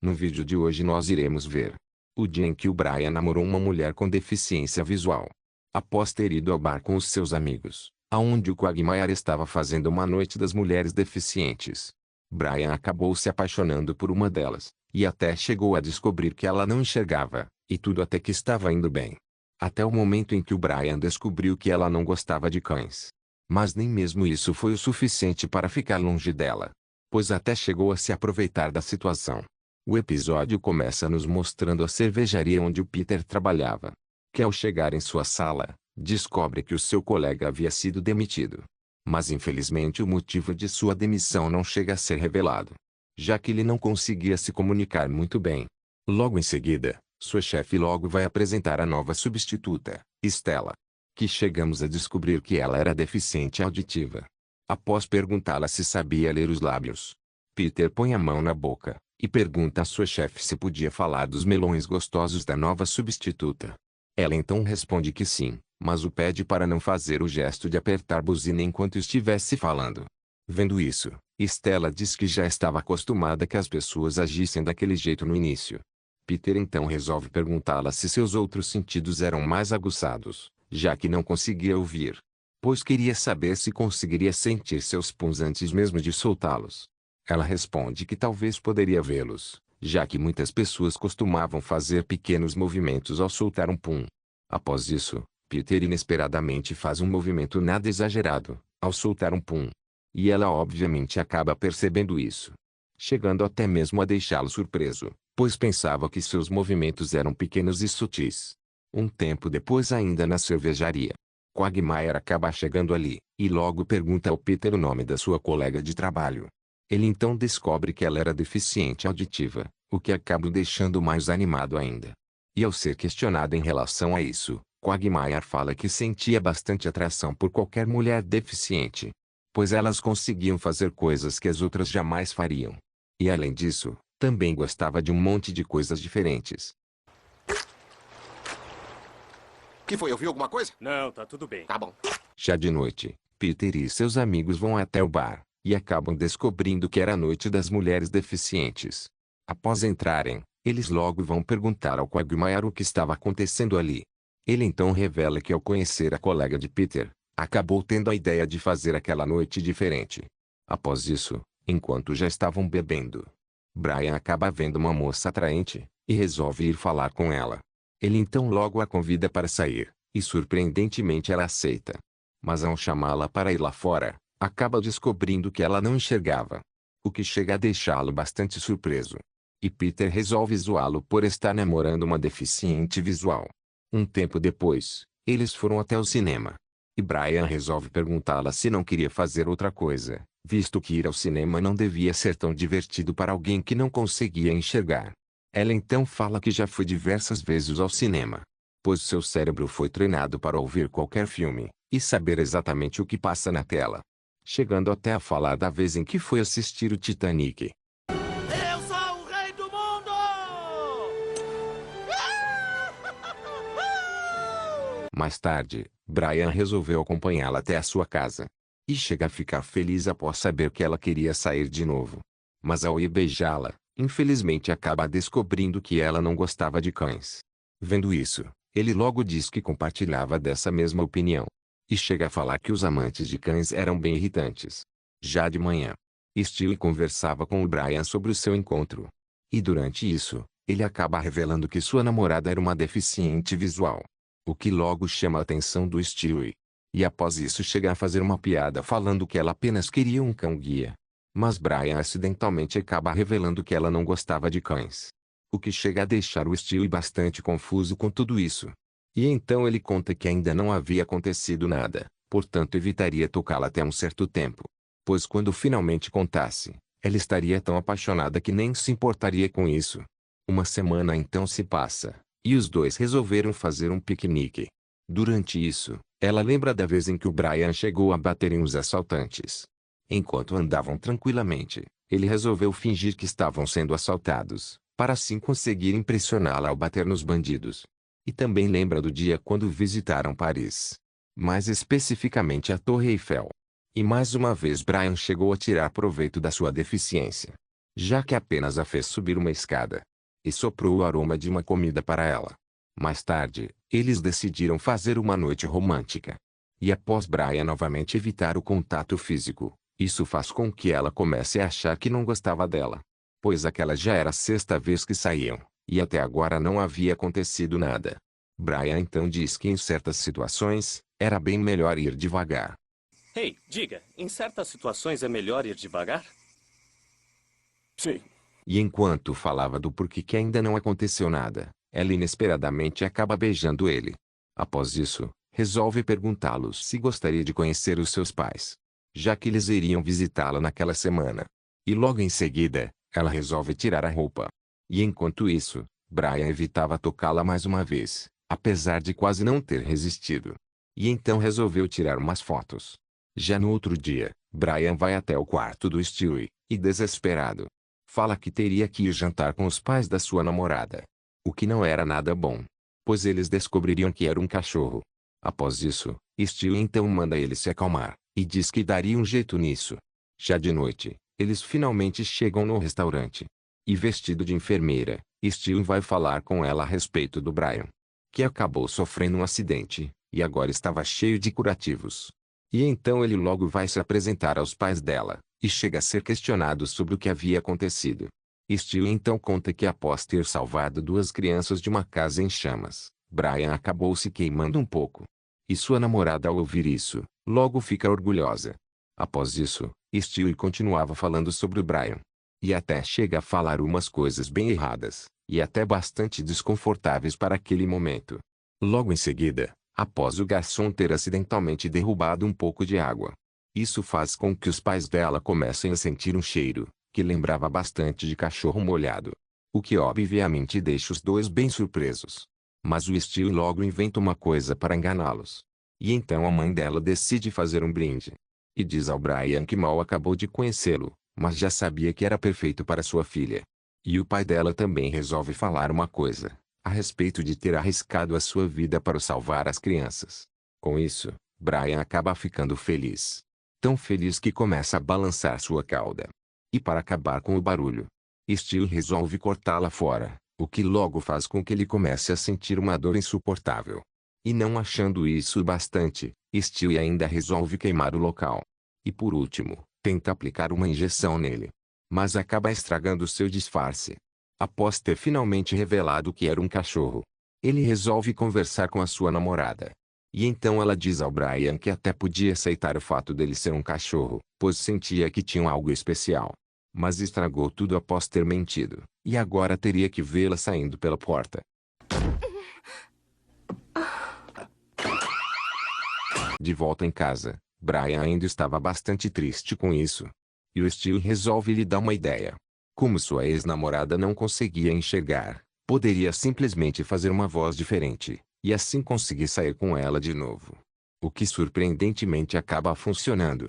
No vídeo de hoje nós iremos ver o dia em que o Brian namorou uma mulher com deficiência visual. Após ter ido ao bar com os seus amigos, aonde o Quagmire estava fazendo uma noite das mulheres deficientes, Brian acabou se apaixonando por uma delas, e até chegou a descobrir que ela não enxergava, e tudo até que estava indo bem. Até o momento em que o Brian descobriu que ela não gostava de cães. Mas nem mesmo isso foi o suficiente para ficar longe dela, pois até chegou a se aproveitar da situação. O episódio começa nos mostrando a cervejaria onde o Peter trabalhava, que ao chegar em sua sala, descobre que o seu colega havia sido demitido. Mas infelizmente o motivo de sua demissão não chega a ser revelado, já que ele não conseguia se comunicar muito bem. Logo em seguida, sua chefe logo vai apresentar a nova substituta, Stella, que chegamos a descobrir que ela era deficiente auditiva. Após perguntá-la se sabia ler os lábios, Peter põe a mão na boca e pergunta à sua chefe se podia falar dos melões gostosos da nova substituta. Ela então responde que sim, mas o pede para não fazer o gesto de apertar buzina enquanto estivesse falando. Vendo isso, Stella diz que já estava acostumada que as pessoas agissem daquele jeito no início. Peter então resolve perguntá-la se seus outros sentidos eram mais aguçados, já que não conseguia ouvir, pois queria saber se conseguiria sentir seus puns antes mesmo de soltá-los. Ela responde que talvez poderia vê-los, já que muitas pessoas costumavam fazer pequenos movimentos ao soltar um pum. Após isso, Peter inesperadamente faz um movimento nada exagerado, ao soltar um pum. E ela obviamente acaba percebendo isso, chegando até mesmo a deixá-lo surpreso, pois pensava que seus movimentos eram pequenos e sutis. Um tempo depois ainda na cervejaria, Quagmire acaba chegando ali, e logo pergunta ao Peter o nome da sua colega de trabalho. Ele então descobre que ela era deficiente auditiva, o que acaba o deixando mais animado ainda. E ao ser questionado em relação a isso, Quagmire fala que sentia bastante atração por qualquer mulher deficiente, pois elas conseguiam fazer coisas que as outras jamais fariam. E além disso, também gostava de um monte de coisas diferentes. Que foi? Ouviu alguma coisa? Não, tá tudo bem. Tá bom. Já de noite, Peter e seus amigos vão até o bar, e acabam descobrindo que era a noite das mulheres deficientes. Após entrarem, eles logo vão perguntar ao Quagmire o que estava acontecendo ali. Ele então revela que ao conhecer a colega de Peter, acabou tendo a ideia de fazer aquela noite diferente. Após isso, enquanto já estavam bebendo, Brian acaba vendo uma moça atraente, e resolve ir falar com ela. Ele então logo a convida para sair, e surpreendentemente ela aceita. Mas ao chamá-la para ir lá fora, acaba descobrindo que ela não enxergava, o que chega a deixá-lo bastante surpreso. E Peter resolve zoá-lo por estar namorando uma deficiente visual. Um tempo depois, eles foram até o cinema. E Brian resolve perguntá-la se não queria fazer outra coisa, visto que ir ao cinema não devia ser tão divertido para alguém que não conseguia enxergar. Ela então fala que já foi diversas vezes ao cinema, pois seu cérebro foi treinado para ouvir qualquer filme, e saber exatamente o que passa na tela. Chegando até a falar da vez em que foi assistir o Titanic. Eu sou o rei do mundo! Mais tarde, Brian resolveu acompanhá-la até a sua casa. E chega a ficar feliz após saber que ela queria sair de novo. Mas ao ir beijá-la, infelizmente acaba descobrindo que ela não gostava de cães. Vendo isso, ele logo diz que compartilhava dessa mesma opinião. E chega a falar que os amantes de cães eram bem irritantes. Já de manhã, Stewie conversava com o Brian sobre o seu encontro. E durante isso, ele acaba revelando que sua namorada era uma deficiente visual, o que logo chama a atenção do Stewie. E após isso chega a fazer uma piada falando que ela apenas queria um cão-guia. Mas Brian acidentalmente acaba revelando que ela não gostava de cães, o que chega a deixar o Stewie bastante confuso com tudo isso. E então ele conta que ainda não havia acontecido nada, portanto evitaria tocá-la até um certo tempo, pois quando finalmente contasse, ela estaria tão apaixonada que nem se importaria com isso. Uma semana então se passa, e os dois resolveram fazer um piquenique. Durante isso, ela lembra da vez em que o Brian chegou a bater em uns assaltantes. Enquanto andavam tranquilamente, ele resolveu fingir que estavam sendo assaltados, para assim conseguir impressioná-la ao bater nos bandidos. E também lembra do dia quando visitaram Paris, mais especificamente a Torre Eiffel. E mais uma vez Brian chegou a tirar proveito da sua deficiência, já que apenas a fez subir uma escada. E soprou o aroma de uma comida para ela. Mais tarde, eles decidiram fazer uma noite romântica. E após Brian novamente evitar o contato físico, isso faz com que ela comece a achar que não gostava dela. Pois aquela já era a sexta vez que saíam, e até agora não havia acontecido nada. Brian então diz que em certas situações, era bem melhor ir devagar. Hey, diga, em certas situações é melhor ir devagar? Sim. E enquanto falava do porquê que ainda não aconteceu nada, ela inesperadamente acaba beijando ele. Após isso, resolve perguntá-los se gostaria de conhecer os seus pais, já que eles iriam visitá-la naquela semana. E logo em seguida, ela resolve tirar a roupa. E enquanto isso, Brian evitava tocá-la mais uma vez, apesar de quase não ter resistido. E então resolveu tirar umas fotos. Já no outro dia, Brian vai até o quarto do Stewie, e desesperado, fala que teria que ir jantar com os pais da sua namorada. O que não era nada bom, pois eles descobririam que era um cachorro. Após isso, Stewie então manda ele se acalmar, e diz que daria um jeito nisso. Já de noite, eles finalmente chegam no restaurante. E vestido de enfermeira, Stewie vai falar com ela a respeito do Brian, que acabou sofrendo um acidente, e agora estava cheio de curativos. E então ele logo vai se apresentar aos pais dela, e chega a ser questionado sobre o que havia acontecido. Stewie então conta que após ter salvado duas crianças de uma casa em chamas, Brian acabou se queimando um pouco. E sua namorada ao ouvir isso, logo fica orgulhosa. Após isso, Stewie continuava falando sobre o Brian. E até chega a falar umas coisas bem erradas, e até bastante desconfortáveis para aquele momento. Logo em seguida, após o garçom ter acidentalmente derrubado um pouco de água, isso faz com que os pais dela comecem a sentir um cheiro, que lembrava bastante de cachorro molhado. O que obviamente deixa os dois bem surpresos. Mas o Stewie logo inventa uma coisa para enganá-los. E então a mãe dela decide fazer um brinde. E diz ao Brian que mal acabou de conhecê-lo, mas já sabia que era perfeito para sua filha. E o pai dela também resolve falar uma coisa, a respeito de ter arriscado a sua vida para salvar as crianças. Com isso, Brian acaba ficando feliz. Tão feliz que começa a balançar sua cauda. E para acabar com o barulho, Stewie resolve cortá-la fora, o que logo faz com que ele comece a sentir uma dor insuportável. E não achando isso bastante, Stewie ainda resolve queimar o local. E por último, tenta aplicar uma injeção nele. Mas acaba estragando seu disfarce. Após ter finalmente revelado que era um cachorro, ele resolve conversar com a sua namorada. E então ela diz ao Brian que até podia aceitar o fato dele ser um cachorro, pois sentia que tinha algo especial. Mas estragou tudo após ter mentido, e agora teria que vê-la saindo pela porta. De volta em casa, Brian ainda estava bastante triste com isso. E o Stewie resolve lhe dar uma ideia. Como sua ex-namorada não conseguia enxergar, poderia simplesmente fazer uma voz diferente, e assim conseguir sair com ela de novo. O que surpreendentemente acaba funcionando.